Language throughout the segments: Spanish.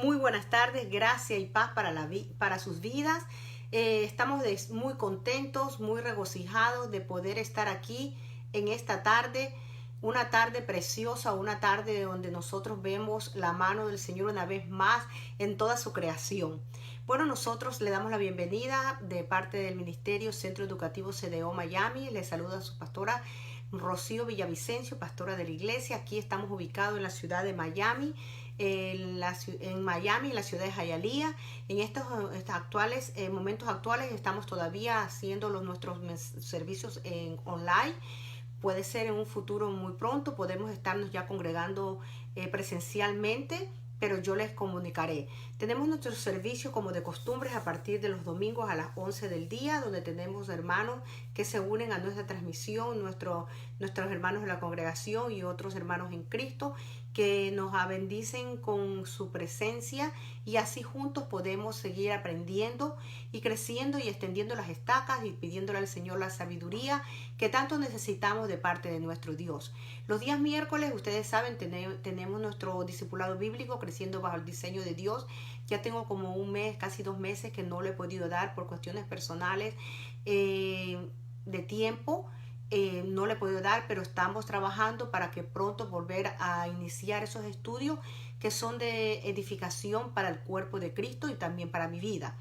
Muy buenas tardes, gracia y paz para sus vidas. Estamos muy contentos, muy regocijados de poder estar aquí en esta tarde, una tarde preciosa, una tarde donde nosotros vemos la mano del Señor una vez más en toda su creación. Bueno, nosotros le damos la bienvenida de parte del Ministerio Centro Educativo CDO Miami. Le saluda a su pastora Rocío Villavicencio, pastora de la iglesia. Aquí estamos ubicados en la ciudad de Miami, en Miami, en la ciudad de Hialeah. En estos momentos actuales estamos todavía haciendo nuestros servicios online. Puede ser en un futuro muy pronto, podemos estarnos ya congregando presencialmente, pero yo les comunicaré. Tenemos nuestro servicio como de costumbres a partir de los domingos a las 11 del día, donde tenemos hermanos que se unen a nuestra transmisión, nuestros hermanos de la congregación y otros hermanos en Cristo que nos bendicen con su presencia, y así juntos podemos seguir aprendiendo y creciendo y extendiendo las estacas y pidiéndole al Señor la sabiduría que tanto necesitamos de parte de nuestro Dios. Los días miércoles, ustedes saben, tenemos nuestro discipulado bíblico Creciendo Bajo el Diseño de Dios. Ya tengo como un mes, casi 2 meses que no lo he podido dar por cuestiones personales de tiempo. No le he podido dar, pero estamos trabajando para que pronto volver a iniciar esos estudios que son de edificación para el cuerpo de Cristo y también para mi vida.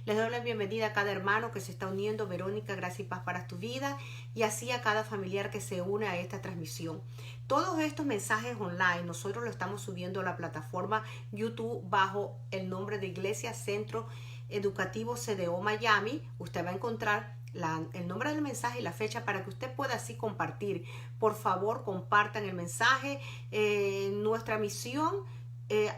Les doy la bienvenida a cada hermano que se está uniendo. Verónica, gracia y paz para tu vida, y así a cada familiar que se une a esta transmisión. Todos estos mensajes online nosotros lo estamos subiendo a la plataforma YouTube bajo el nombre de Iglesia Centro Educativo CDO Miami. Usted va a encontrar el nombre del mensaje y la fecha para que usted pueda así compartir. Por favor, compartan el mensaje. Nuestra misión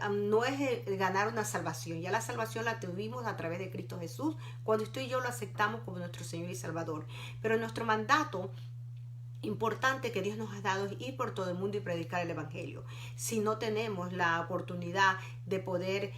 no es ganar una salvación. Ya la salvación la tuvimos a través de Cristo Jesús cuando usted y yo lo aceptamos como nuestro Señor y Salvador. Pero nuestro mandato importante que Dios nos ha dado es ir por todo el mundo y predicar el Evangelio. Si no tenemos la oportunidad de poder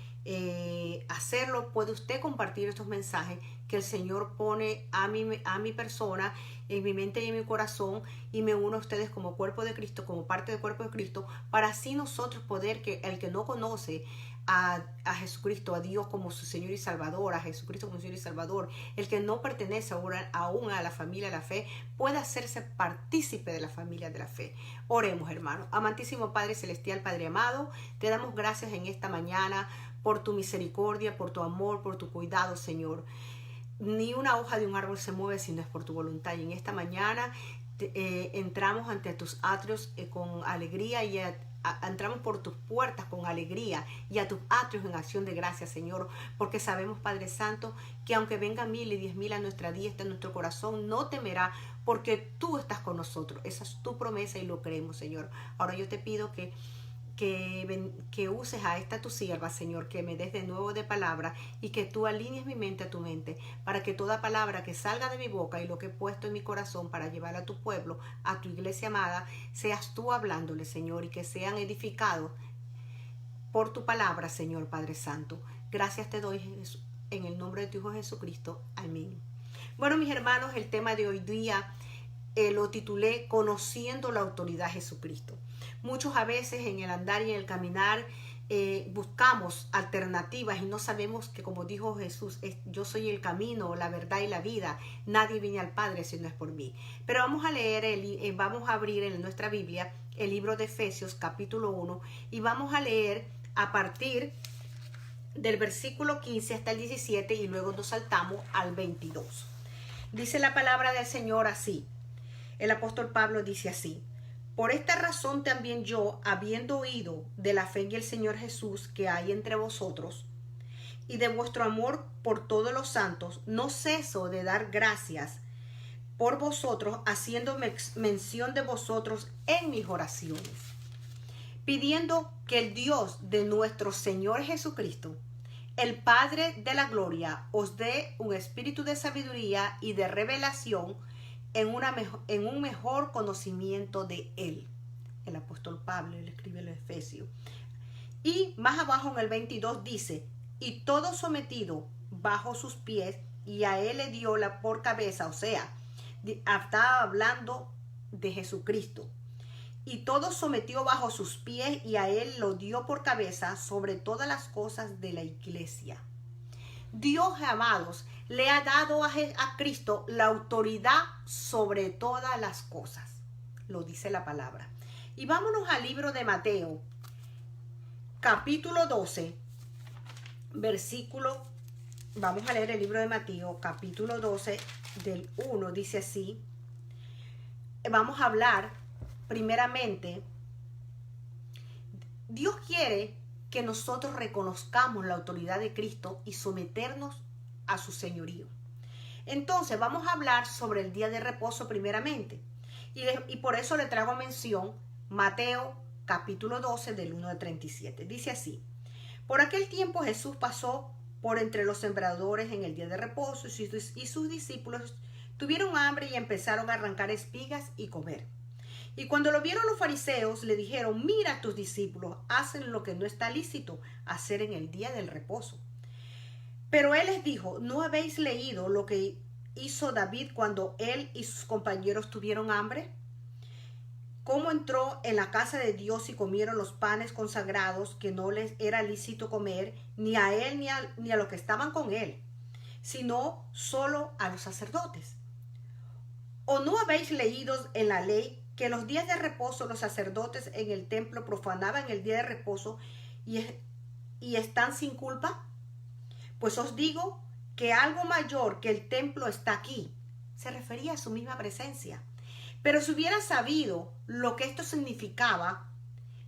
hacerlo, puede usted compartir estos mensajes que el Señor pone a mi persona, en mi mente y en mi corazón, y me uno a ustedes como cuerpo de Cristo, como parte del cuerpo de Cristo, para así nosotros poder, que el que no conoce a Jesucristo, a Dios como su Señor y Salvador, a Jesucristo como Señor y Salvador, el que no pertenece aún a la familia de la fe, puede hacerse partícipe de la familia de la fe. Oremos, hermanos. Amantísimo Padre Celestial, Padre amado, te damos gracias en esta mañana por tu misericordia, por tu amor, por tu cuidado, Señor. Ni una hoja de un árbol se mueve si no es por tu voluntad. Y en esta mañana entramos ante tus atrios con alegría, y entramos por tus puertas con alegría y a tus atrios en acción de gracias, Señor, porque sabemos, Padre Santo, que aunque vengan 1000 y 10,000 a nuestra diestra, en nuestro corazón no temerá, porque tú estás con nosotros. Esa es tu promesa y lo creemos, Señor. Ahora yo te pido que uses a esta tu sierva, Señor, que me des de nuevo de palabra, y que tú alinees mi mente a tu mente, para que toda palabra que salga de mi boca y lo que he puesto en mi corazón para llevar a tu pueblo, a tu iglesia amada, seas tú hablándole, Señor, y que sean edificados por tu palabra, Señor Padre Santo. Gracias te doy en el nombre de tu Hijo Jesucristo. Amén. Bueno, mis hermanos, el tema de hoy día lo titulé Conociendo la autoridad de Jesucristo. Muchos a veces en el andar y en el caminar buscamos alternativas y no sabemos que, como dijo Jesús, yo soy el camino, la verdad y la vida. Nadie viene al Padre si no es por mí. Pero vamos a leer, vamos a abrir en nuestra Biblia el libro de Efesios capítulo 1, y vamos a leer a partir del versículo 15 hasta el 17, y luego nos saltamos al 22. Dice la palabra del Señor así. El apóstol Pablo dice así: por esta razón también yo, habiendo oído de la fe en el Señor Jesús que hay entre vosotros, y de vuestro amor por todos los santos, no ceso de dar gracias por vosotros, haciendo mención de vosotros en mis oraciones, pidiendo que el Dios de nuestro Señor Jesucristo, el Padre de la gloria, os dé un espíritu de sabiduría y de revelación en un mejor conocimiento de Él. El apóstol Pablo le escribe a los Efesios. Y más abajo en el 22 dice: y todo sometido bajo sus pies, y a Él le dio por cabeza, o sea, estaba hablando de Jesucristo, y todo sometió bajo sus pies y a él lo dio por cabeza sobre todas las cosas de la iglesia. Dios, amados, le ha dado a Cristo la autoridad sobre todas las cosas. Lo dice la palabra. Y vámonos al libro de Mateo, capítulo 12, versículo. Vamos a leer el libro de Mateo, capítulo 12, del 1, dice así. Vamos a hablar primeramente. Dios quiere que nosotros reconozcamos la autoridad de Cristo y someternos a su señorío. Entonces vamos a hablar sobre el día de reposo primeramente. Y por eso le traigo mención Mateo capítulo 12 del 1 al 37. Dice así: por aquel tiempo Jesús pasó por entre los sembradores en el día de reposo y sus discípulos tuvieron hambre y empezaron a arrancar espigas y comer. Y cuando lo vieron los fariseos, le dijeron: mira, tus discípulos hacen lo que no está lícito hacer en el día del reposo. Pero él les dijo: ¿no habéis leído lo que hizo David cuando él y sus compañeros tuvieron hambre? ¿Cómo entró en la casa de Dios y comieron los panes consagrados que no les era lícito comer, ni a él ni a los que estaban con él, sino solo a los sacerdotes? ¿O no habéis leído en la ley que los días de reposo los sacerdotes en el templo profanaban el día de reposo y están sin culpa? Pues os digo que algo mayor que el templo está aquí. Se refería a su misma presencia. Pero si hubiera sabido lo que esto significaba,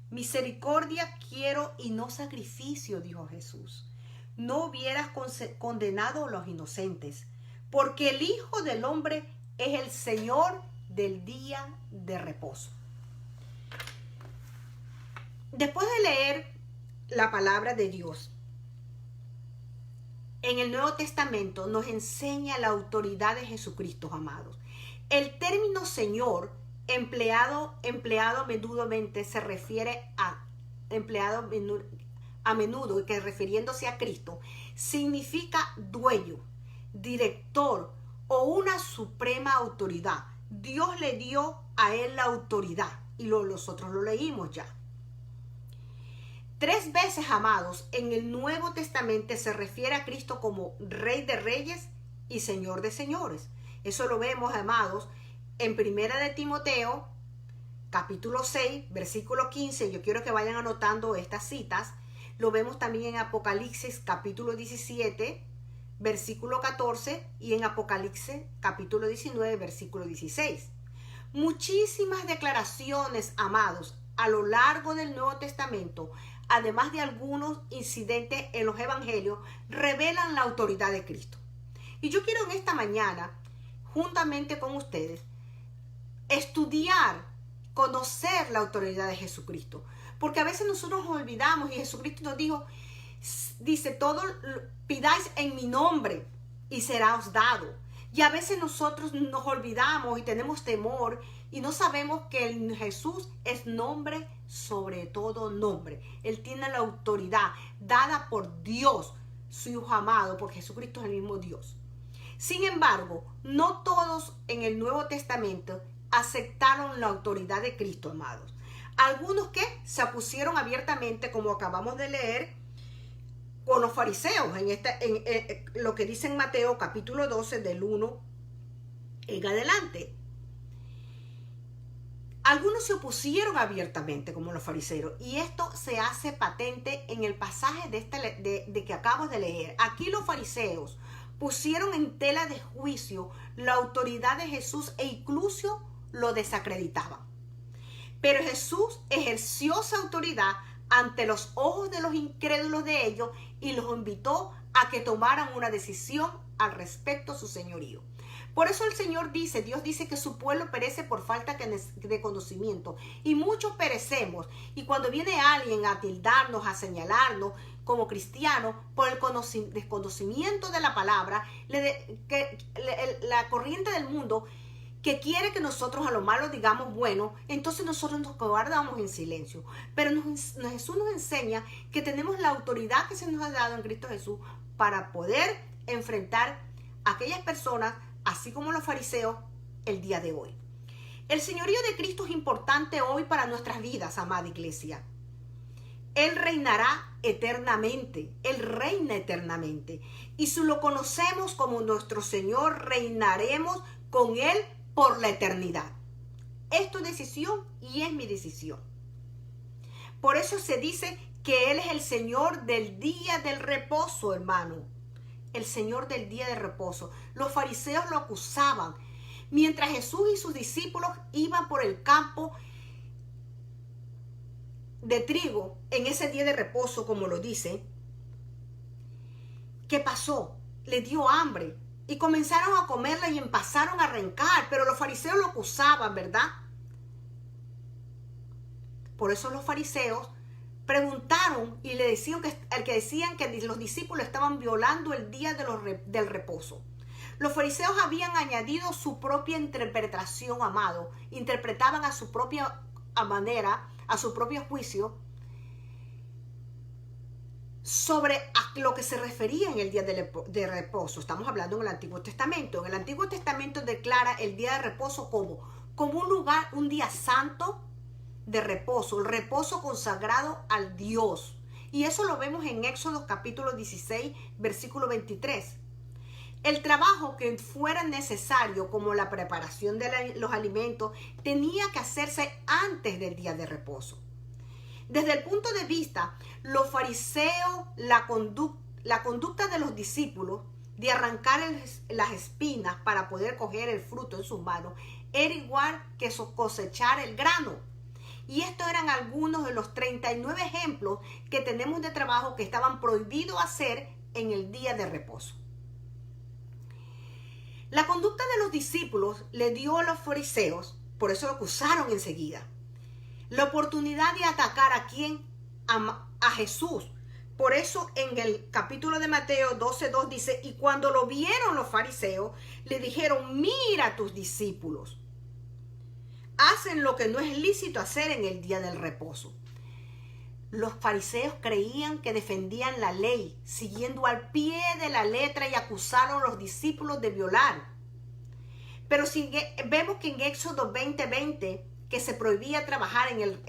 misericordia quiero y no sacrificio, dijo Jesús, no hubieras condenado a los inocentes, porque el Hijo del Hombre es el Señor del día de reposo. Después de leer la palabra de Dios, en el Nuevo Testamento nos enseña la autoridad de Jesucristo, amados. El término Señor, empleado menudamente, se refiere a empleado a menudo, y que refiriéndose a Cristo, significa dueño, director o una suprema autoridad. Dios le dio a él la autoridad y nosotros lo leímos ya. 3 veces, amados, en el Nuevo Testamento se refiere a Cristo como Rey de Reyes y Señor de Señores. Eso lo vemos, amados, en Primera de Timoteo, capítulo 6, versículo 15. Yo quiero que vayan anotando estas citas. Lo vemos también en Apocalipsis, capítulo 17, versículo 14, y en Apocalipsis, capítulo 19, versículo 16. Muchísimas declaraciones, amados, a lo largo del Nuevo Testamento, además de algunos incidentes en los evangelios, revelan la autoridad de Cristo. Y yo quiero en esta mañana, juntamente con ustedes, estudiar, conocer la autoridad de Jesucristo. Porque a veces nosotros nos olvidamos y Jesucristo nos dice, todo pidáis en mi nombre y será os dado. Y a veces nosotros nos olvidamos y tenemos temor y no sabemos que Jesús es nombre sobre todo nombre. Él tiene la autoridad dada por Dios, su Hijo amado, porque Jesucristo es el mismo Dios. Sin embargo, no todos en el Nuevo Testamento aceptaron la autoridad de Cristo, amados. Algunos que se opusieron abiertamente, como acabamos de leer, con los fariseos, en lo que dice en Mateo capítulo 12 del 1 en adelante. Algunos se opusieron abiertamente como los fariseos, y esto se hace patente en el pasaje de que acabo de leer. Aquí los fariseos pusieron en tela de juicio la autoridad de Jesús e incluso lo desacreditaban. Pero Jesús ejerció esa autoridad ante los ojos de los incrédulos de ellos y los invitó a que tomaran una decisión al respecto a su señorío. Por eso el Señor dice, Dios dice que su pueblo perece por falta de conocimiento, y muchos perecemos. Y cuando viene alguien a tildarnos, a señalarnos como cristianos por el desconocimiento de la palabra, la corriente del mundo que quiere que nosotros a lo malo digamos bueno, entonces nosotros nos guardamos en silencio. Pero Jesús nos enseña que tenemos la autoridad que se nos ha dado en Cristo Jesús para poder enfrentar a aquellas personas, así como los fariseos, el día de hoy. El señorío de Cristo es importante hoy para nuestras vidas, amada iglesia. Él reinará eternamente, Él reina eternamente. Y si lo conocemos como nuestro Señor, reinaremos con Él por la eternidad. Es tu decisión y es mi decisión. Por eso se dice que Él es el Señor del día del reposo, hermano. El Señor del día de reposo. Los fariseos lo acusaban. Mientras Jesús y sus discípulos iban por el campo de trigo en ese día de reposo, como lo dice, ¿qué pasó? Le dio hambre y comenzaron a comerla y empezaron a arrancar, pero los fariseos lo acusaban, ¿verdad? Por eso los fariseos preguntaron y le decían que los discípulos estaban violando el día del reposo. Los fariseos habían añadido su propia interpretación, amado. Interpretaban a su propia manera, a su propio juicio, sobre a lo que se refería en el día de reposo. Estamos hablando en el Antiguo Testamento. En el Antiguo Testamento declara el día de reposo como un lugar, un día santo de reposo, el reposo consagrado al Dios. Y eso lo vemos en Éxodo capítulo 16, versículo 23. El trabajo que fuera necesario, como la preparación de los alimentos, tenía que hacerse antes del día de reposo. Desde el punto de vista, los fariseos, la conducta de los discípulos de arrancar las espinas para poder coger el fruto en sus manos, era igual que cosechar el grano. Y estos eran algunos de los 39 ejemplos que tenemos de trabajo que estaban prohibidos hacer en el día de reposo. La conducta de los discípulos le dio a los fariseos, por eso lo acusaron enseguida, la oportunidad de atacar a quién, a Jesús. Por eso en el capítulo de Mateo 12:2 dice, y cuando lo vieron los fariseos, le dijeron, mira a tus discípulos, hacen lo que no es lícito hacer en el día del reposo. Los fariseos creían que defendían la ley, siguiendo al pie de la letra, y acusaron a los discípulos de violar. Pero si vemos que en Éxodo 20:20, que se prohibía trabajar en el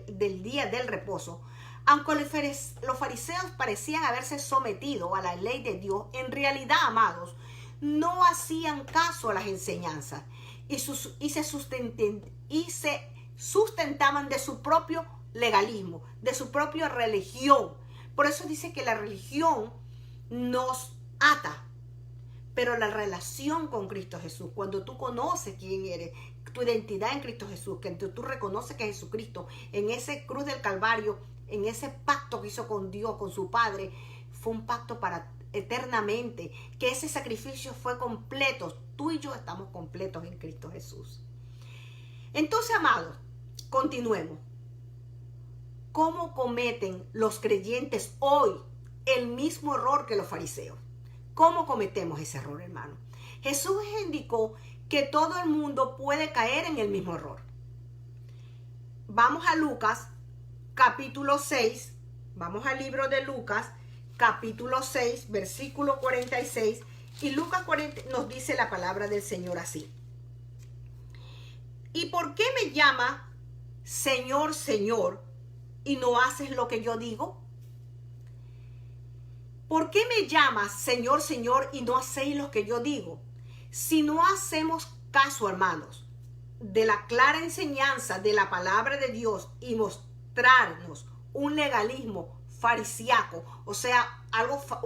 del día del reposo, aunque los fariseos parecían haberse sometido a la ley de Dios, en realidad, amados, no hacían caso a las enseñanzas y se sustentaban de su propio legalismo, de su propia religión. Por eso dice que la religión nos ata, pero la relación con Cristo Jesús, cuando tú conoces quién eres, tu identidad en Cristo Jesús, que tú reconoces que Jesucristo en ese cruz del Calvario, en ese pacto que hizo con Dios, con su Padre, fue un pacto para eternamente, que ese sacrificio fue completo. Tú y yo estamos completos en Cristo Jesús. Entonces, amados, continuemos. ¿Cómo cometen los creyentes hoy el mismo error que los fariseos? ¿Cómo cometemos ese error, hermano? Jesús indicó que todo el mundo puede caer en el mismo error. Vamos a Lucas, capítulo 6. Vamos al libro de Lucas, capítulo 6, versículo 46. Y Lucas 40 nos dice la palabra del Señor así. ¿Y por qué me llama Señor, Señor, y no haces lo que yo digo? ¿Por qué me llamas Señor, Señor, y no hacéis lo que yo digo? Si no hacemos caso, hermanos, de la clara enseñanza de la palabra de Dios y mostrarnos un legalismo farisiaco, o sea,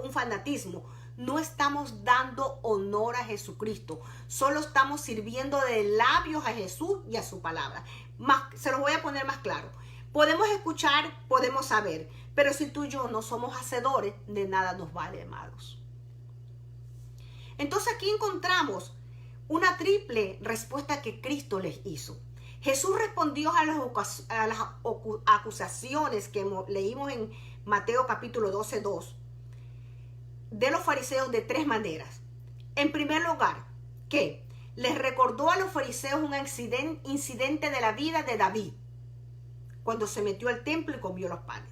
un fanatismo, no estamos dando honor a Jesucristo. Solo estamos sirviendo de labios a Jesús y a su palabra. Se los voy a poner más claro. Podemos escuchar, podemos saber, pero si tú y yo no somos hacedores, de nada nos vale, amados. Entonces aquí encontramos una triple respuesta que Cristo les hizo. Jesús respondió a las acusaciones que leímos en Mateo capítulo 12:2 de los fariseos de tres maneras. En primer lugar, que les recordó a los fariseos un incidente de la vida de David, cuando se metió al templo y comió los panes.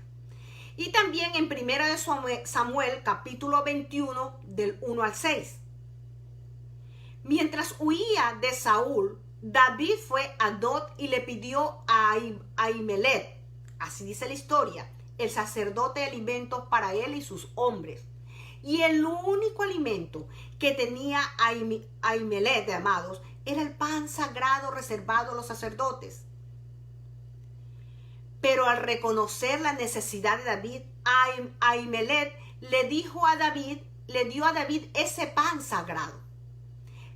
Y también en 1 Samuel, capítulo 21, del 1 al 6. Mientras huía de Saúl, David fue a Dot y le pidió a Ahimelech, así dice la historia, el sacerdote, alimentos para él y sus hombres. Y el único alimento que tenía Ahimelech, de amados, era el pan sagrado reservado a los sacerdotes. Pero al reconocer la necesidad de David, Ahimelech le dio a David ese pan sagrado.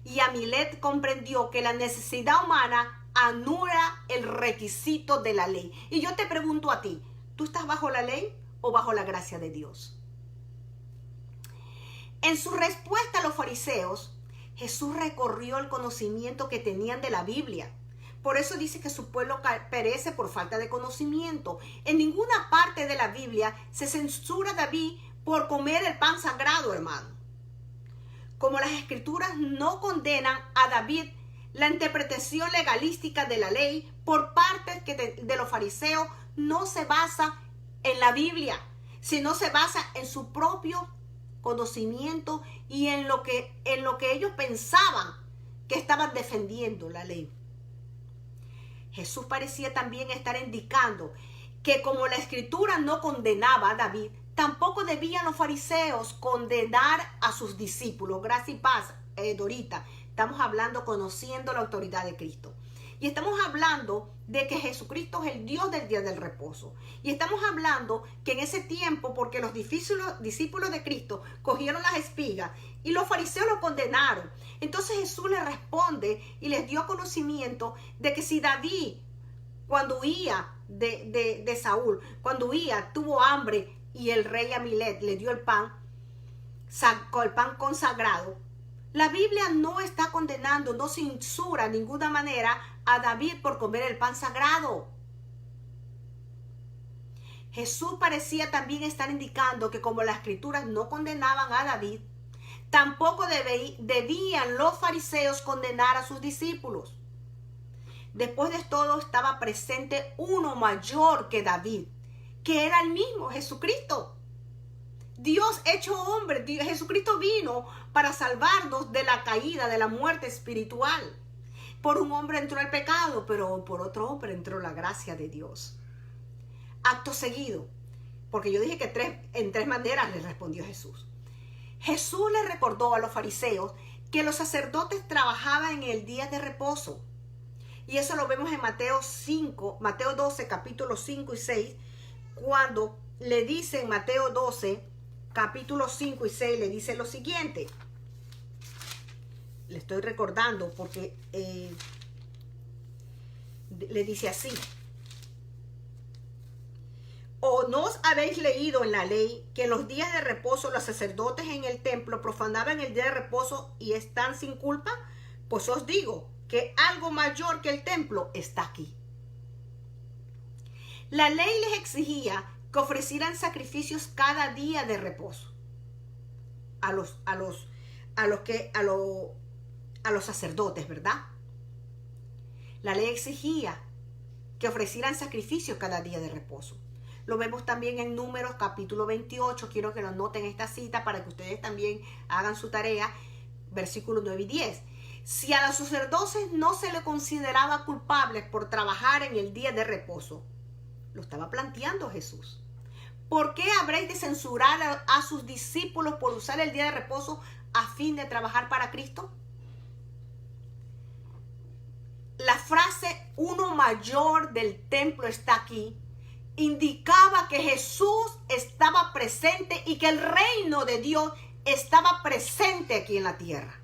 Y Ahimelech comprendió que la necesidad humana anula el requisito de la ley. Y yo te pregunto a ti, ¿tú estás bajo la ley o bajo la gracia de Dios? En su respuesta a los fariseos, Jesús recorrió el conocimiento que tenían de la Biblia. Por eso dice que su pueblo perece por falta de conocimiento. En ninguna parte de la Biblia se censura a David por comer el pan sagrado, hermano. Como las escrituras no condenan a David, la interpretación legalística de la ley por parte de los fariseos no se basa en la Biblia, sino se basa en su propio conocimiento y en lo que ellos pensaban que estaban defendiendo la ley. Jesús parecía también estar indicando que como la escritura no condenaba a David, tampoco debían los fariseos condenar a sus discípulos. Gracias y paz, Dorita. Estamos hablando conociendo la autoridad de Cristo. Y estamos hablando de que Jesucristo es el Dios del día del reposo. Y estamos hablando que en ese tiempo, porque los discípulos de Cristo cogieron las espigas y los fariseos lo condenaron. Entonces Jesús les responde y les dio conocimiento de que si David, cuando huía de Saúl, cuando huía, tuvo hambre y el rey Ahimelech le dio el pan consagrado, la Biblia no está condenando, no censura de ninguna manera a David por comer el pan sagrado. Jesús parecía también estar indicando que como las escrituras no condenaban a David, tampoco debían los fariseos condenar a sus discípulos. Después de todo estaba presente uno mayor que David, que era el mismo Jesucristo. Dios hecho hombre, Jesucristo vino para salvarnos de la caída, de la muerte espiritual. Por un hombre entró el pecado, pero por otro hombre entró la gracia de Dios. Acto seguido, porque yo dije que en tres maneras le respondió Jesús. Jesús le recordó a los fariseos que los sacerdotes trabajaban en el día de reposo. Y eso lo vemos en Mateo 12, capítulos 5 y 6, cuando le dice en Mateo 12, capítulos 5 y 6, le dice lo siguiente. Le estoy recordando porque le dice así. ¿O no os habéis leído en la ley que en los días de reposo los sacerdotes en el templo profanaban el día de reposo y están sin culpa? Pues os digo que algo mayor que el templo está aquí. La ley les exigía que ofrecieran sacrificios cada día de reposo a los sacerdotes, ¿verdad? La ley exigía que ofrecieran sacrificios cada día de reposo. Lo vemos también en Números capítulo 28. Quiero que lo noten esta cita para que ustedes también hagan su tarea. Versículos 9 y 10. Si a los sacerdotes no se les consideraba culpables por trabajar en el día de reposo, lo estaba planteando Jesús. ¿Por qué habréis de censurar a sus discípulos por usar el día de reposo a fin de trabajar para Cristo? La frase uno mayor del templo está aquí indicaba que Jesús estaba presente y que el reino de Dios estaba presente aquí en la tierra.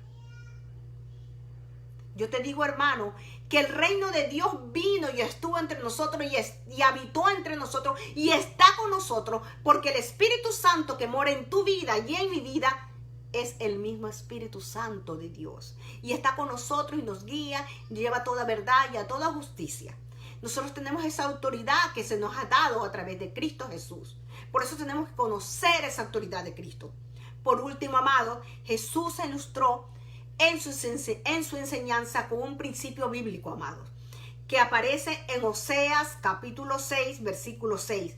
Yo te digo, hermano, que el reino de Dios vino y estuvo entre nosotros y habitó entre nosotros y está con nosotros, porque el Espíritu Santo que mora en tu vida y en mi vida es el mismo Espíritu Santo de Dios. Y está con nosotros y nos guía, lleva toda verdad y a toda justicia. Nosotros tenemos esa autoridad que se nos ha dado a través de Cristo Jesús. Por eso tenemos que conocer esa autoridad de Cristo. Por último, amado, Jesús se ilustró en su enseñanza con un principio bíblico, amados, que aparece en Oseas capítulo 6, versículo 6.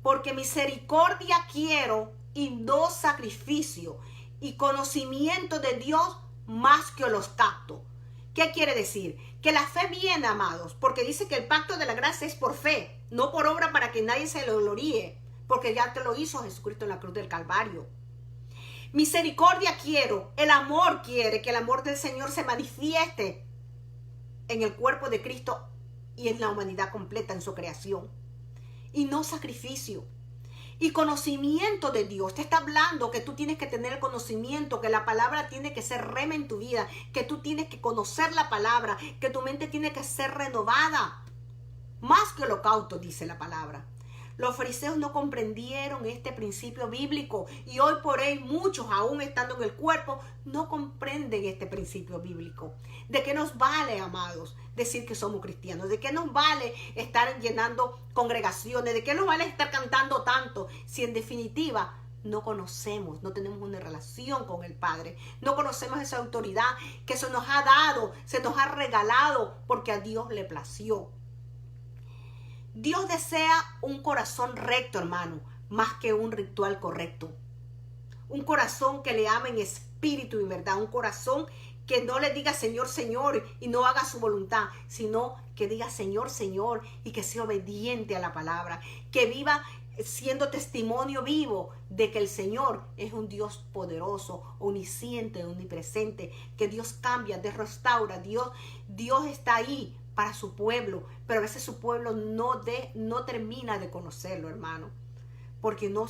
Porque misericordia quiero y no sacrificio, y conocimiento de Dios más que holocausto. ¿Qué quiere decir? Que la fe viene, amados, porque dice que el pacto de la gracia es por fe, no por obra para que nadie se lo gloríe, porque ya te lo hizo Jesucristo en la cruz del Calvario. Misericordia quiero, el amor quiere que el amor del Señor se manifieste en el cuerpo de Cristo y en la humanidad completa, en su creación. Y no sacrificio. Y conocimiento de Dios. Te está hablando que tú tienes que tener el conocimiento, que la palabra tiene que ser rema en tu vida, que tú tienes que conocer la palabra, que tu mente tiene que ser renovada. Más que holocausto, dice la palabra. Los fariseos no comprendieron este principio bíblico y hoy por hoy muchos, aún estando en el cuerpo, no comprenden este principio bíblico. ¿De qué nos vale, amados, decir que somos cristianos? ¿De qué nos vale estar llenando congregaciones? ¿De qué nos vale estar cantando tanto si en definitiva no conocemos, no tenemos una relación con el Padre? No conocemos esa autoridad que se nos ha dado, se nos ha regalado porque a Dios le plació. Dios desea un corazón recto, hermano, más que un ritual correcto. Un corazón que le ama en espíritu y verdad. Un corazón que no le diga Señor, Señor y no haga su voluntad, sino que diga Señor, Señor y que sea obediente a la palabra. Que viva siendo testimonio vivo de que el Señor es un Dios poderoso, omnisciente, omnipresente. Que Dios cambia, Dios restaura, Dios está ahí para su pueblo, pero a veces su pueblo no termina de conocerlo, hermano, porque no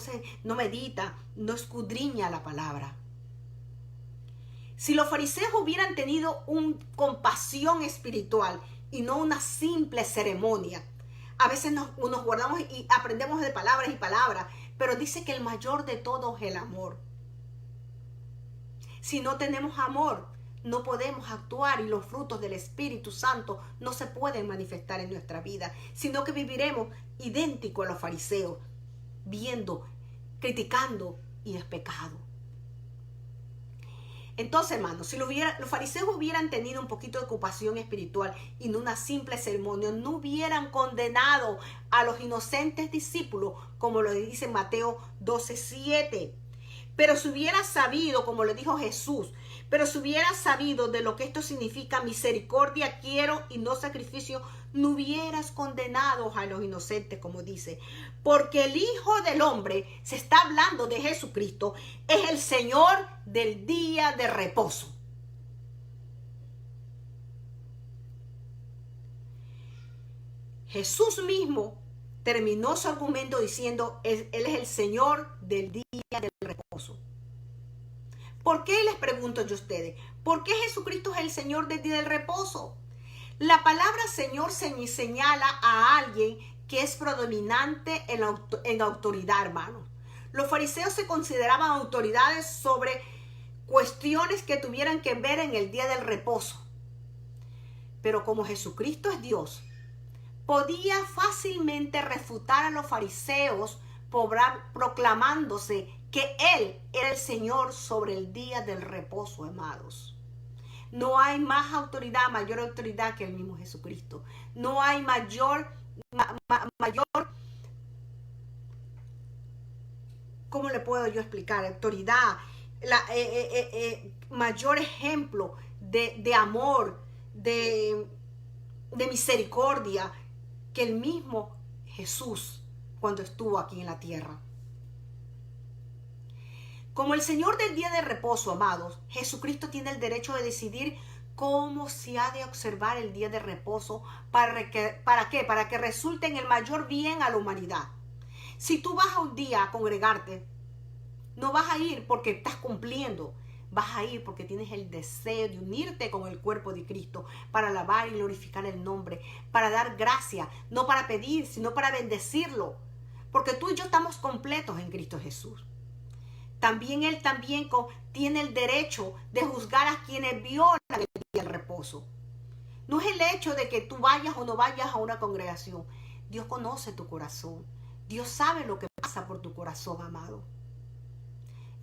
medita, no escudriña la palabra. Si los fariseos hubieran tenido una compasión espiritual y no una simple ceremonia, a veces nos guardamos y aprendemos de palabras y palabras, pero dice que el mayor de todos es el amor. Si no tenemos amor, no podemos actuar y los frutos del Espíritu Santo no se pueden manifestar en nuestra vida, sino que viviremos idéntico a los fariseos, viendo, criticando y es pecado. Entonces, hermanos, si los fariseos hubieran tenido un poquito de ocupación espiritual y no una simple ceremonia, no hubieran condenado a los inocentes discípulos, como lo dice Mateo 12:7. Pero si hubiera sabido, como le dijo Jesús, pero si hubiera sabido de lo que esto significa, misericordia quiero y no sacrificio, no hubieras condenado a los inocentes, como dice. Porque el Hijo del Hombre, se está hablando de Jesucristo, es el Señor del día de reposo. Jesús mismo terminó su argumento diciendo, Él es el Señor del día del reposo. ¿Por qué, les pregunto yo a ustedes? ¿Por qué Jesucristo es el Señor del día del reposo? La palabra Señor señala a alguien que es predominante en autoridad, hermano. Los fariseos se consideraban autoridades sobre cuestiones que tuvieran que ver en el día del reposo. Pero como Jesucristo es Dios, podía fácilmente refutar a los fariseos proclamándose que Él era el Señor sobre el día del reposo, amados. No hay más autoridad, mayor autoridad que el mismo Jesucristo. No hay mayor, ¿cómo le puedo yo explicar? Autoridad, mayor ejemplo de amor, de misericordia que el mismo Jesús cuando estuvo aquí en la tierra. Como el Señor del día de reposo, amados, Jesucristo tiene el derecho de decidir cómo se ha de observar el día de reposo. ¿Para qué? Para que resulte en el mayor bien a la humanidad. Si tú vas un día a congregarte, no vas a ir porque estás cumpliendo. Vas a ir porque tienes el deseo de unirte con el cuerpo de Cristo para alabar y glorificar el nombre, para dar gracia, no para pedir, sino para bendecirlo. Porque tú y yo estamos completos en Cristo Jesús. También Él tiene el derecho de juzgar a quienes violan el día del reposo. No es el hecho de que tú vayas o no vayas a una congregación. Dios conoce tu corazón. Dios sabe lo que pasa por tu corazón, amado.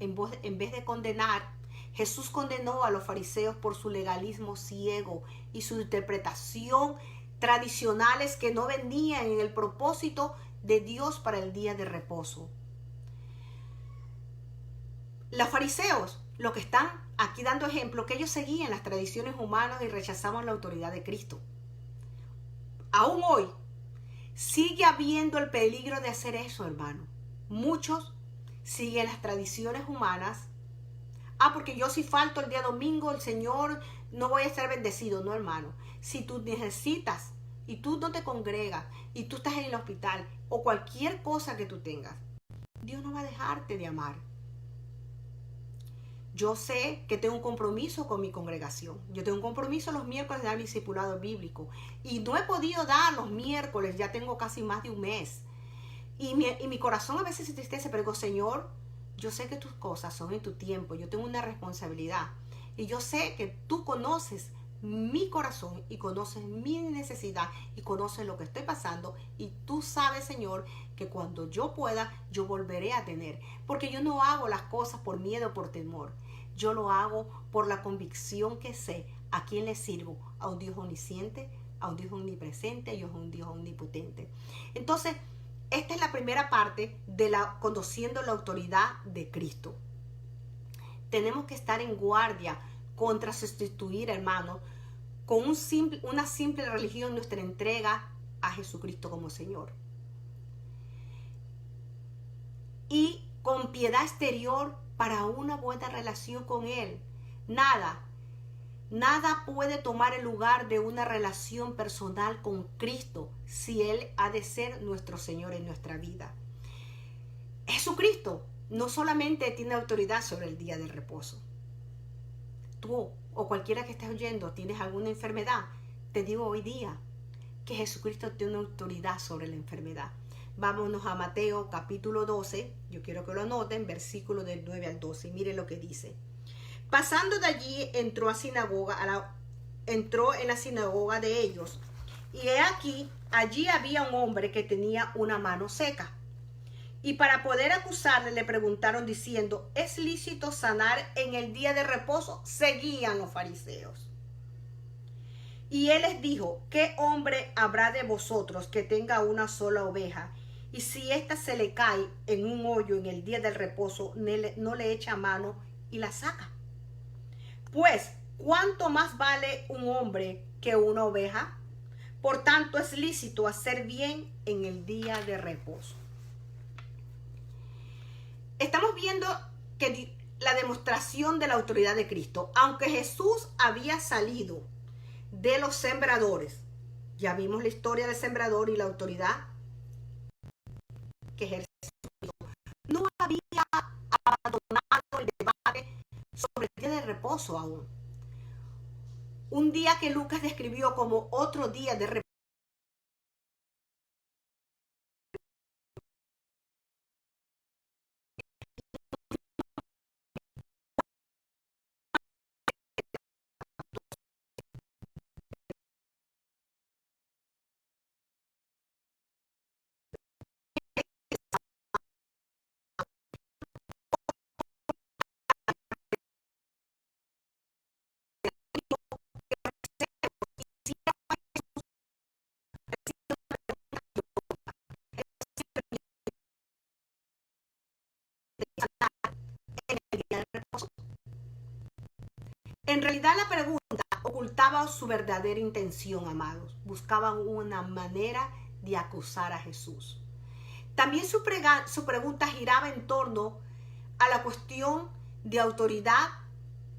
En vez de condenar, Jesús condenó a los fariseos por su legalismo ciego y su interpretación tradicionales que no venían en el propósito de Dios para el día de reposo. Los fariseos lo que están aquí dando ejemplo, que ellos seguían las tradiciones humanas y rechazaban la autoridad de Cristo. Aún hoy sigue habiendo el peligro de hacer eso, hermano. Muchos siguen las tradiciones humanas. Porque yo si falto el día domingo, el Señor no voy a estar bendecido. No, hermano. Si tú necesitas y tú no te congregas y tú estás en el hospital o cualquier cosa que tú tengas, Dios no va a dejarte de amar. Yo sé que tengo un compromiso con mi congregación. Yo tengo un compromiso los miércoles de dar discipulado bíblico. Y no he podido dar los miércoles, ya tengo casi más de un mes. Y mi corazón a veces se entristece, pero digo, Señor, yo sé que tus cosas son en tu tiempo. Yo tengo una responsabilidad. Y yo sé que tú conoces mi corazón y conoces mi necesidad y conoces lo que estoy pasando. Y tú sabes, Señor, que cuando yo pueda, yo volveré a tener. Porque yo no hago las cosas por miedo o por temor. Yo lo hago por la convicción que sé a quién le sirvo. A un Dios omnisciente, a un Dios omnipresente y a un Dios omnipotente. Entonces, esta es la primera parte de conociendo la autoridad de Cristo. Tenemos que estar en guardia contra sustituir, hermanos, con una simple religión nuestra entrega a Jesucristo como Señor. Y con piedad exterior para una buena relación con Él. Nada puede tomar el lugar de una relación personal con Cristo si Él ha de ser nuestro Señor en nuestra vida. Jesucristo no solamente tiene autoridad sobre el día del reposo. Tú o cualquiera que estés oyendo tienes alguna enfermedad, te digo hoy día que Jesucristo tiene una autoridad sobre la enfermedad. Vámonos a Mateo capítulo 12, yo quiero que lo anoten, versículo del 9 al 12, mire lo que dice. Pasando de allí entró en la sinagoga de ellos, y he aquí, allí había un hombre que tenía una mano seca. Y para poder acusarle le preguntaron diciendo, ¿es lícito sanar en el día de reposo? Seguían los fariseos. Y él les dijo, ¿qué hombre habrá de vosotros que tenga una sola oveja? Y si ésta se le cae en un hoyo en el día del reposo, no le echa mano y la saca. Pues, ¿cuánto más vale un hombre que una oveja? Por tanto, es lícito hacer bien en el día de reposo. Estamos viendo que la demostración de la autoridad de Cristo, aunque Jesús había salido de los sembradores, ya vimos la historia del sembrador y la autoridad que ejerce, no había abandonado el debate sobre el día de reposo aún. Un día que Lucas describió como otro día de reposo. En realidad la pregunta ocultaba su verdadera intención, amados. Buscaban una manera de acusar a Jesús. También su pregunta giraba en torno a la cuestión de autoridad,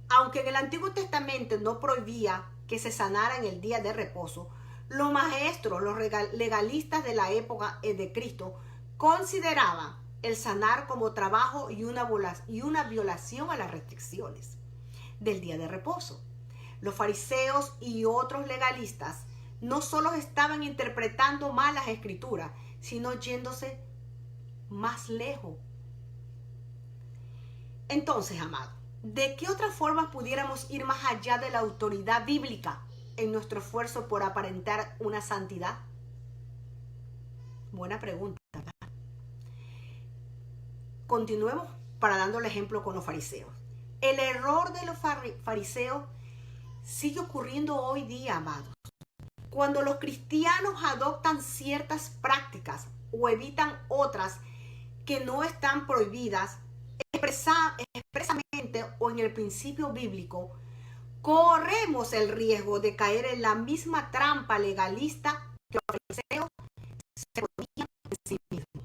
aunque en el Antiguo Testamento no prohibía que se sanara en el día de reposo. Los maestros, los legalistas de la época de Cristo, consideraban el sanar como trabajo y una violación a las restricciones del día de reposo. Los fariseos y otros legalistas no solo estaban interpretando mal las escrituras, sino yéndose más lejos. Entonces, amado, ¿de qué otra forma pudiéramos ir más allá de la autoridad bíblica en nuestro esfuerzo por aparentar una santidad? Buena pregunta. Continuemos para dando el ejemplo con los fariseos. El error de los fariseos sigue ocurriendo hoy día, amados. Cuando los cristianos adoptan ciertas prácticas o evitan otras que no están prohibidas, expresamente mente o en el principio bíblico, corremos el riesgo de caer en la misma trampa legalista que los fariseos se ponían en sí mismos.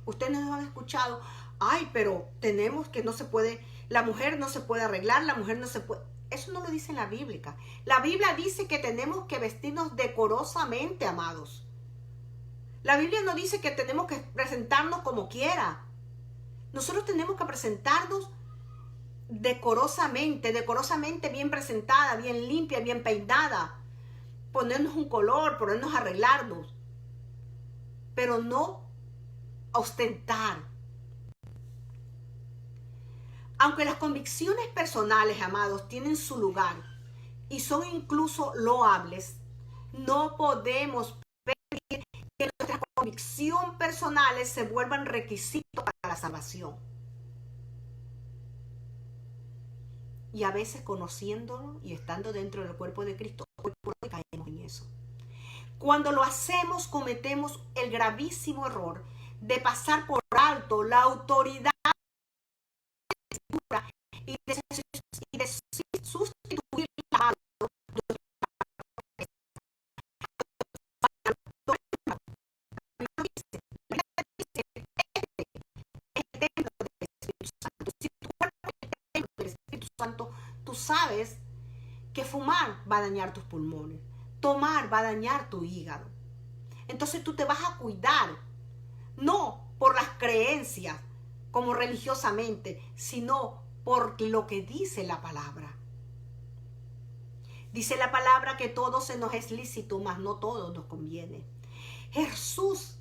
Ustedes nos han escuchado, ay, pero tenemos que no se puede, la mujer no se puede arreglar, la mujer no se puede. Eso no lo dice en la Biblia. La Biblia dice que tenemos que vestirnos decorosamente, amados. La Biblia no dice que tenemos que presentarnos como quiera. Nosotros tenemos que presentarnos decorosamente bien presentada, bien limpia, bien peinada. Ponernos un color, ponernos a arreglarnos. Pero no ostentar. Aunque las convicciones personales, amados, tienen su lugar y son incluso loables, no podemos permitir que nuestras convicciones personales se vuelvan requisitos para la salvación. Y a veces conociéndolo y estando dentro del cuerpo de Cristo, caemos en eso. Cuando lo hacemos, cometemos el gravísimo error de pasar por alto la autoridad y de sustituir la Santo. Tú sabes que fumar va a dañar tus pulmones, tomar va a dañar tu hígado. Entonces tú te vas a cuidar, no por las creencias como religiosamente, sino por lo que dice la palabra. Dice la palabra que todo se nos es lícito, mas no todo nos conviene. Jesús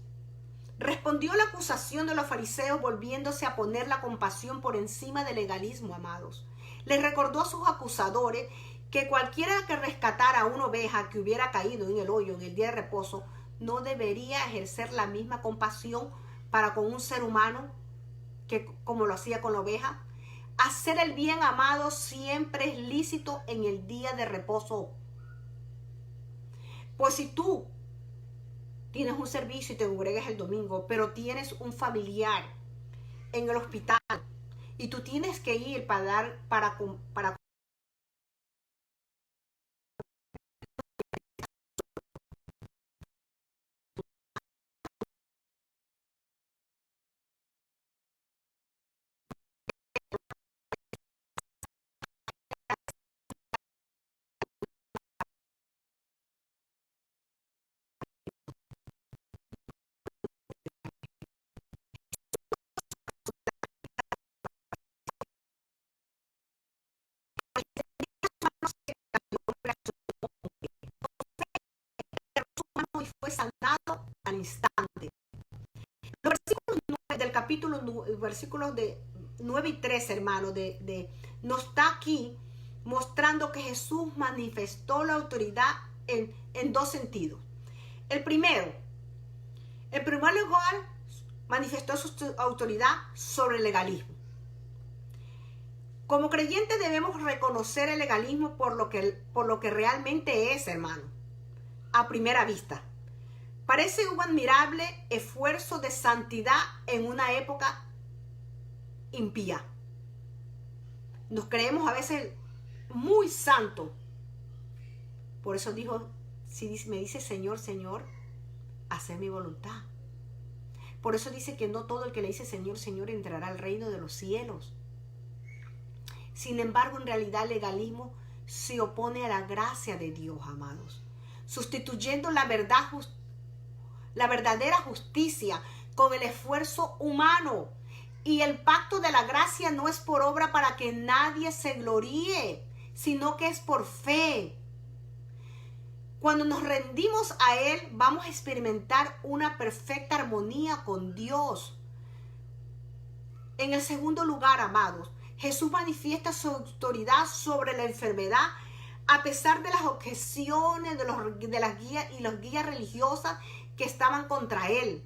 respondió a la acusación de los fariseos volviéndose a poner la compasión por encima del legalismo, amados. Les recordó a sus acusadores que cualquiera que rescatara a una oveja que hubiera caído en el hoyo en el día de reposo no debería ejercer la misma compasión para con un ser humano que como lo hacía con la oveja. Hacer el bien, amado, siempre es lícito en el día de reposo. Pues si tú tienes un servicio y te congregas el domingo, pero tienes un familiar en el hospital y tú tienes que ir para y fue sanado al instante. Los versículos 9 del capítulo, versículos de 9 y 13, hermano, nos está aquí mostrando que Jesús manifestó la autoridad en dos sentidos. El primero, en primer lugar, manifestó su autoridad sobre el legalismo. Como creyentes debemos reconocer el legalismo por lo que realmente es, hermano, a primera vista. Parece un admirable esfuerzo de santidad en una época impía. Nos creemos a veces muy santos. Por eso dijo, si me dice Señor, Señor, hacer mi voluntad. Por eso dice que no todo el que le dice Señor, Señor entrará al reino de los cielos. Sin embargo, en realidad el legalismo se opone a la gracia de Dios, amados, sustituyendo la verdadera justicia con el esfuerzo humano. Y el pacto de la gracia no es por obra para que nadie se gloríe, sino que es por fe. Cuando nos rendimos a Él, vamos a experimentar una perfecta armonía con Dios. En el segundo lugar, amados, Jesús manifiesta su autoridad sobre la enfermedad a pesar de las objeciones de las guías y las guías religiosas que estaban contra Él.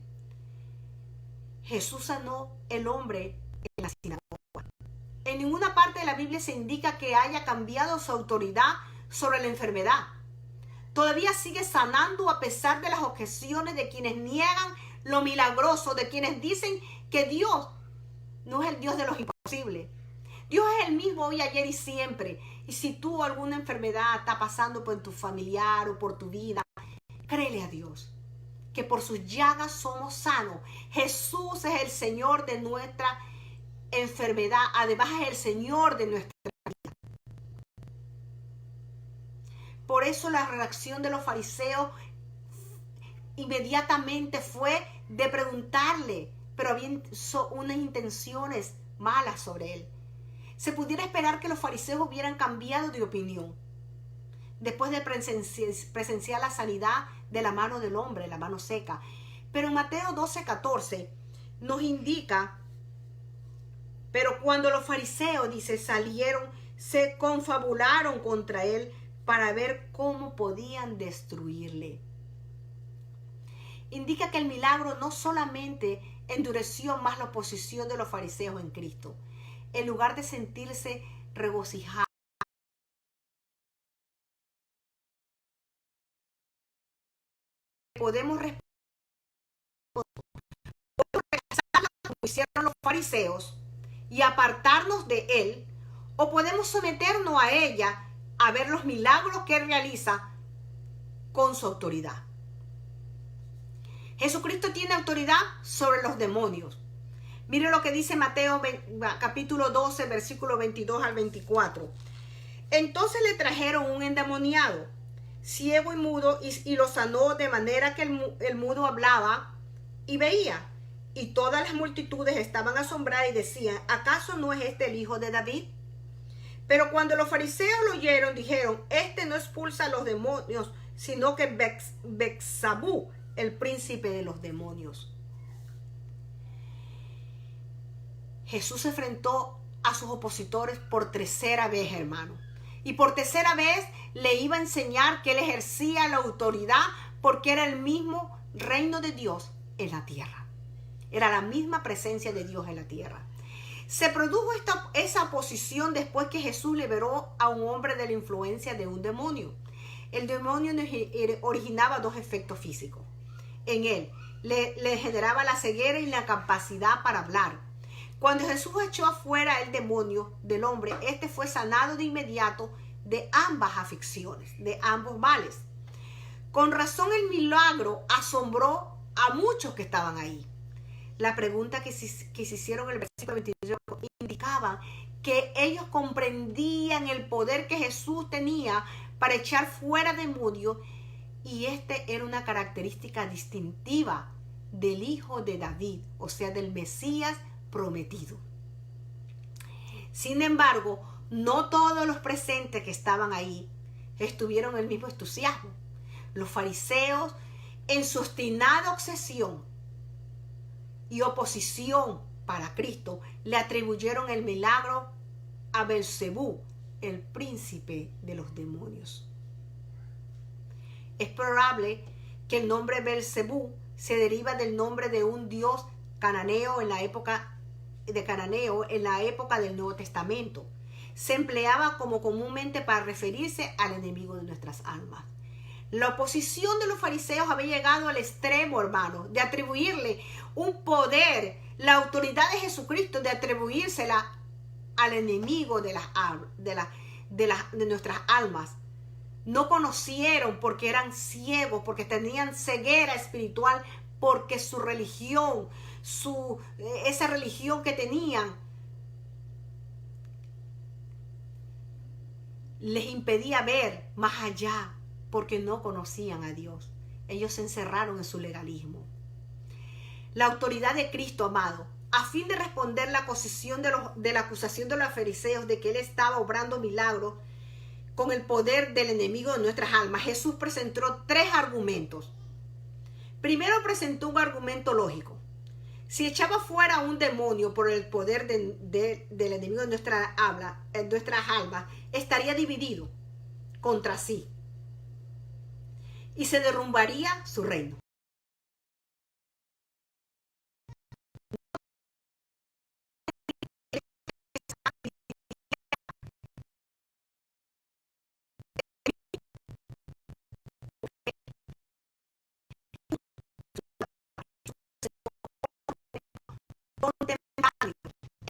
Jesús sanó el hombre en la sinagoga. En ninguna parte de la Biblia se indica que haya cambiado su autoridad sobre la enfermedad. Todavía sigue sanando a pesar de las objeciones de quienes niegan lo milagroso, de quienes dicen que Dios no es el Dios de los imposibles. posible. Dios es el mismo hoy, ayer y siempre. Y si tú alguna enfermedad está pasando por tu familiar o por tu vida, créele a Dios que por sus llagas somos sanos. Jesús es el Señor de nuestra enfermedad. Además es el Señor de nuestra vida. Por eso la reacción de los fariseos inmediatamente fue de preguntarle, pero había unas intenciones malas sobre él. Se pudiera esperar que los fariseos hubieran cambiado de opinión después de presenciar la sanidad de la mano del hombre, la mano seca. Pero en Mateo 12:14 nos indica, pero cuando los fariseos, dice, salieron, se confabularon contra él para ver cómo podían destruirle. Indica que el milagro no solamente endureció más la oposición de los fariseos en Cristo, en lugar de sentirse regocijados, podemos rechazar como hicieron los fariseos y apartarnos de él, o podemos someternos a ella a ver los milagros que él realiza con su autoridad. Jesucristo tiene autoridad sobre los demonios. Mire lo que dice Mateo capítulo 12, versículo 22 al 24. Entonces le trajeron un endemoniado, ciego y mudo, y lo sanó de manera que el mudo hablaba y veía. Y todas las multitudes estaban asombradas y decían, ¿acaso no es este el hijo de David? Pero cuando los fariseos lo oyeron, dijeron, este no expulsa a los demonios, sino que Beelzebú, el príncipe de los demonios. Jesús se enfrentó a sus opositores por tercera vez, hermano. Y por tercera vez le iba a enseñar que él ejercía la autoridad porque era el mismo reino de Dios en la tierra. Era la misma presencia de Dios en la tierra. Se produjo esa oposición después que Jesús liberó a un hombre de la influencia de un demonio. El demonio originaba dos efectos físicos. En él le generaba la ceguera y la capacidad para hablar. Cuando Jesús echó afuera el demonio del hombre, este fue sanado de inmediato de ambas aflicciones, de ambos males. Con razón el milagro asombró a muchos que estaban ahí. La pregunta que se hicieron en el versículo 22 indicaba que ellos comprendían el poder que Jesús tenía para echar fuera demonios, y este era una característica distintiva del hijo de David, o sea, del Mesías prometido. Sin embargo, no todos los presentes que estaban ahí estuvieron en el mismo entusiasmo. Los fariseos, en su obstinada obsesión y oposición para Cristo, le atribuyeron el milagro a Beelzebú, el príncipe de los demonios. Es probable que el nombre Beelzebú se deriva del nombre de un dios cananeo en la época del Nuevo Testamento. Se empleaba como comúnmente para referirse al enemigo de nuestras almas. La oposición de los fariseos había llegado al extremo, hermano, de atribuirle un poder, la autoridad de Jesucristo, de atribuírsela al enemigo de nuestras almas. No conocieron porque eran ciegos, porque tenían ceguera espiritual, porque su religión, esa religión que tenían, les impedía ver más allá, porque no conocían a Dios. Ellos se encerraron en su legalismo. La autoridad de Cristo, amado, a fin de responder la acusación de los fariseos de que él estaba obrando milagros con el poder del enemigo de nuestras almas, Jesús presentó tres argumentos. Primero presentó un argumento lógico. Si echaba fuera un demonio por el poder del enemigo de nuestras almas, estaría dividido contra sí y se derrumbaría su reino.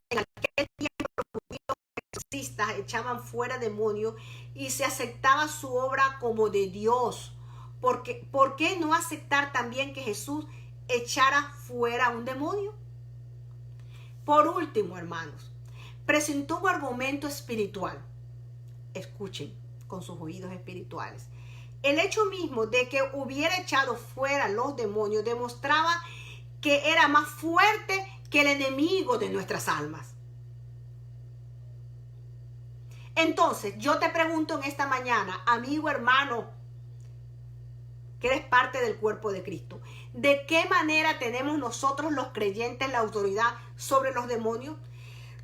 En aquel tiempo evangelistas echaban fuera demonios y se aceptaba su obra como de Dios. ¿Por qué no aceptar también que Jesús echara fuera un demonio? Por último, hermanos, presentó un argumento espiritual. Escuchen con sus oídos espirituales. El hecho mismo de que hubiera echado fuera los demonios demostraba que era más fuerte que el enemigo de nuestras almas. Entonces, yo te pregunto en esta mañana, amigo, hermano, que eres parte del cuerpo de Cristo, ¿de qué manera tenemos nosotros los creyentes la autoridad sobre los demonios?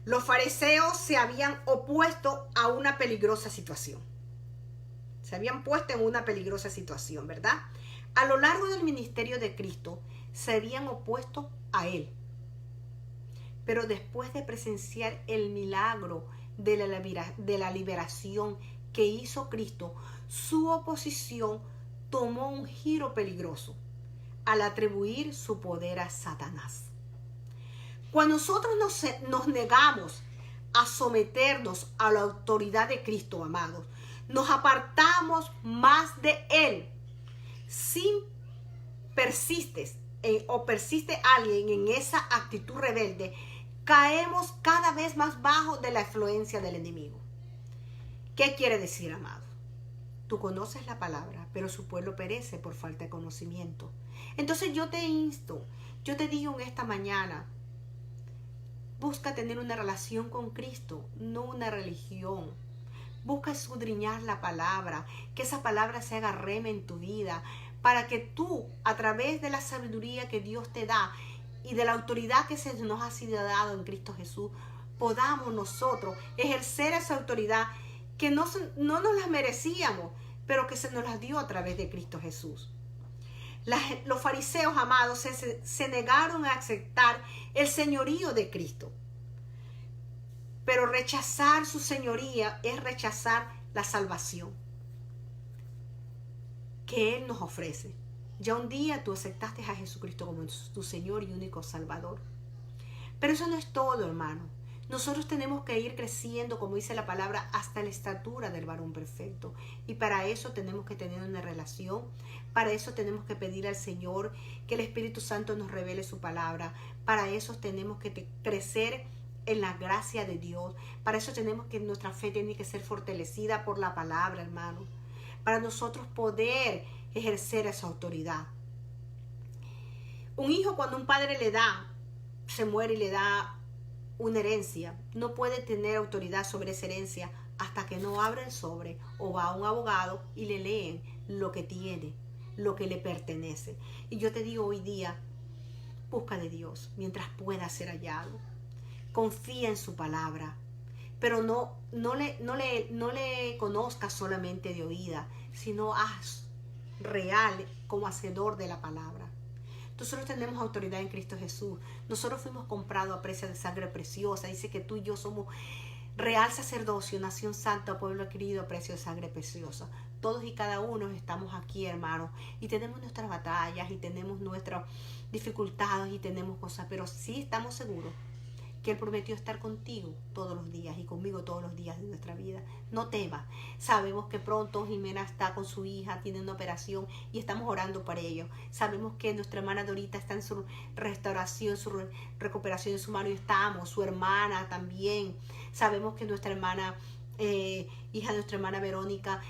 Los fariseos se habían opuesto a una peligrosa situación. Se habían puesto en una peligrosa situación, ¿verdad? A lo largo del ministerio de Cristo se habían opuesto a él. Pero después de presenciar el milagro de la liberación que hizo Cristo, su oposición tomó un giro peligroso al atribuir su poder a Satanás. Cuando nosotros nos negamos a someternos a la autoridad de Cristo, amados, nos apartamos más de Él. Si persiste alguien en esa actitud rebelde, caemos cada vez más bajo de la influencia del enemigo. ¿Qué quiere decir, amado? Tú conoces la palabra, pero su pueblo perece por falta de conocimiento. Entonces yo te insto, yo te digo en esta mañana, busca tener una relación con Cristo, no una religión. Busca escudriñar la palabra, que esa palabra se haga rema en tu vida, para que tú, a través de la sabiduría que Dios te da y de la autoridad que se nos ha sido dado en Cristo Jesús, podamos nosotros ejercer esa autoridad que no nos la merecíamos, pero que se nos las dio a través de Cristo Jesús. Los fariseos, amados, se negaron a aceptar el señorío de Cristo. Pero rechazar su señoría es rechazar la salvación que Él nos ofrece. Ya un día tú aceptaste a Jesucristo como tu Señor y único Salvador. Pero eso no es todo, hermano. Nosotros tenemos que ir creciendo, como dice la palabra, hasta la estatura del varón perfecto. Y para eso tenemos que tener una relación. Para eso tenemos que pedir al Señor que el Espíritu Santo nos revele su palabra. Para eso tenemos que crecer en la gracia de Dios. Para eso tenemos que nuestra fe tiene que ser fortalecida por la palabra, hermano. Para nosotros poder ejercer esa autoridad. Un hijo, cuando un padre se muere y le da una herencia, no puede tener autoridad sobre esa herencia hasta que no abra el sobre o va a un abogado y le leen lo que tiene, lo que le pertenece. Y yo te digo hoy día, busca de Dios mientras pueda ser hallado. Confía en su palabra, pero no le conozcas solamente de oída, sino haz real como hacedor de la palabra. Nosotros tenemos autoridad en Cristo Jesús. Nosotros fuimos comprados a precio de sangre preciosa. Dice que tú y yo somos real sacerdocio, nación santa, pueblo querido a precio de sangre preciosa. Todos y cada uno estamos aquí, hermanos, y tenemos nuestras batallas y tenemos nuestras dificultades y tenemos cosas, pero sí estamos seguros que Él prometió estar contigo todos los días y conmigo todos los días de nuestra vida. No temas. Sabemos que pronto Jimena está con su hija, tiene una operación y estamos orando por ello. Sabemos que nuestra hermana Dorita está en su restauración, su recuperación en su mano y estamos. Su hermana también. Sabemos que nuestra hermana, hija de nuestra hermana Verónica,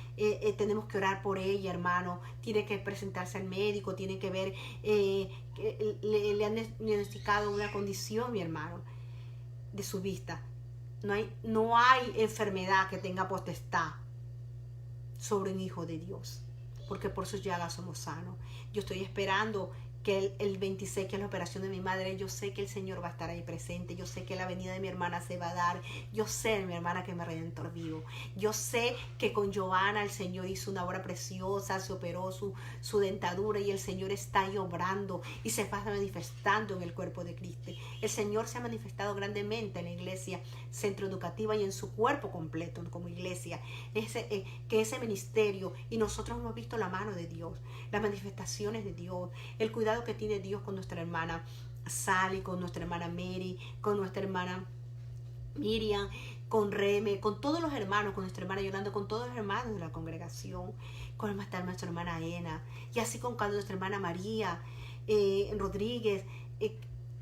tenemos que orar por ella, hermano. Tiene que presentarse al médico, tiene que ver, le han diagnosticado una condición, mi hermano, de su vista. No hay enfermedad que tenga potestad sobre un hijo de Dios, porque por sus llagas somos sanos. Yo estoy esperando que el 26, que es la operación de mi madre, yo sé que el Señor va a estar ahí presente. Yo sé que la venida de mi hermana se va a dar. Yo sé, mi hermana, que mi Redentor vivo. Yo sé que con Joana el Señor hizo una obra preciosa, se operó su dentadura y el Señor está ahí obrando y se va manifestando en el cuerpo de Cristo. El Señor se ha manifestado grandemente en la iglesia centro educativa y en su cuerpo completo como iglesia. Que ese ministerio, y nosotros hemos visto la mano de Dios, las manifestaciones de Dios, el cuidado que tiene Dios con nuestra hermana Sally, con nuestra hermana Mary, con nuestra hermana Miriam, con Reme, con todos los hermanos, con nuestra hermana Yolanda, con todos los hermanos de la congregación, con nuestra hermana Ena, y así con nuestra hermana María Rodríguez,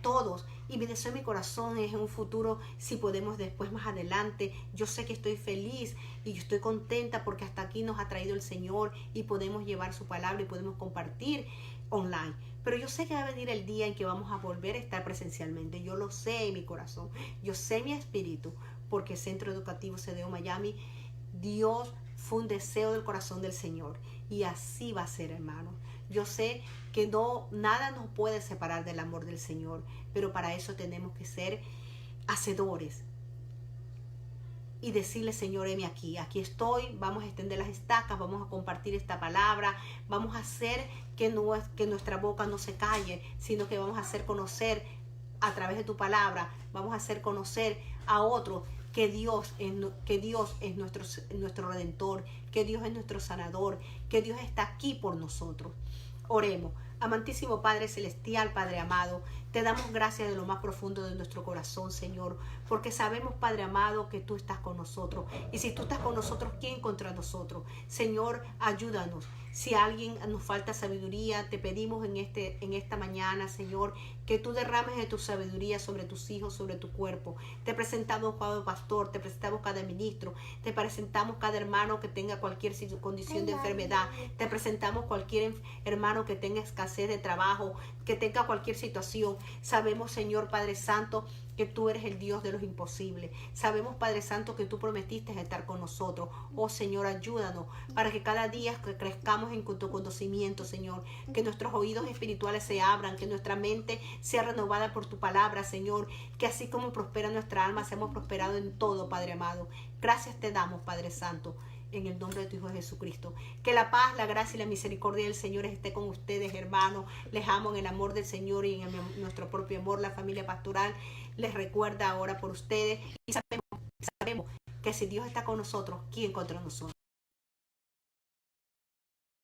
todos. Y mi deseo en mi corazón es en un futuro, si podemos después más adelante, yo sé que estoy feliz y yo estoy contenta porque hasta aquí nos ha traído el Señor y podemos llevar su palabra y podemos compartir online. Pero yo sé que va a venir el día en que vamos a volver a estar presencialmente. Yo lo sé en mi corazón, yo sé en mi espíritu, porque Centro Educativo CDO Miami, Dios fue un deseo del corazón del Señor y así va a ser, hermanos. Yo sé que nada nos puede separar del amor del Señor, pero para eso tenemos que ser hacedores y decirle: Señor, heme aquí estoy, vamos a extender las estacas, vamos a compartir esta palabra, vamos a hacer que nuestra boca no se calle, sino que vamos a hacer conocer a través de tu palabra, vamos a hacer conocer a otros que Dios es nuestro Redentor, que Dios es nuestro sanador, que Dios está aquí por nosotros. Oremos. Amantísimo Padre Celestial, Padre amado, te damos gracias de lo más profundo de nuestro corazón, Señor, porque sabemos, Padre amado, que tú estás con nosotros. Y si tú estás con nosotros, ¿quién contra nosotros? Señor, ayúdanos. Si a alguien nos falta sabiduría, te pedimos en esta mañana, Señor, que tú derrames de tu sabiduría sobre tus hijos, sobre tu cuerpo. Te presentamos cada pastor, te presentamos cada ministro, te presentamos cada hermano que tenga cualquier condición de enfermedad, te presentamos cualquier hermano que tenga escasez de trabajo, que tenga cualquier situación. Sabemos, Señor Padre Santo, que tú eres el Dios de los imposibles. Sabemos, Padre Santo, que tú prometiste estar con nosotros. Oh Señor, ayúdanos para que cada día crezcamos en tu conocimiento, Señor. Que nuestros oídos espirituales se abran, que nuestra mente sea renovada por tu palabra, Señor. Que así como prospera nuestra alma, seamos prosperados en todo, Padre amado. Gracias te damos, Padre Santo, en el nombre de tu Hijo Jesucristo. Que la paz, la gracia y la misericordia del Señor esté con ustedes, hermanos. Les amo en el amor del Señor y en nuestro propio amor. La familia pastoral les recuerda ahora por ustedes. Y sabemos que si Dios está con nosotros, ¿quién contra nosotros?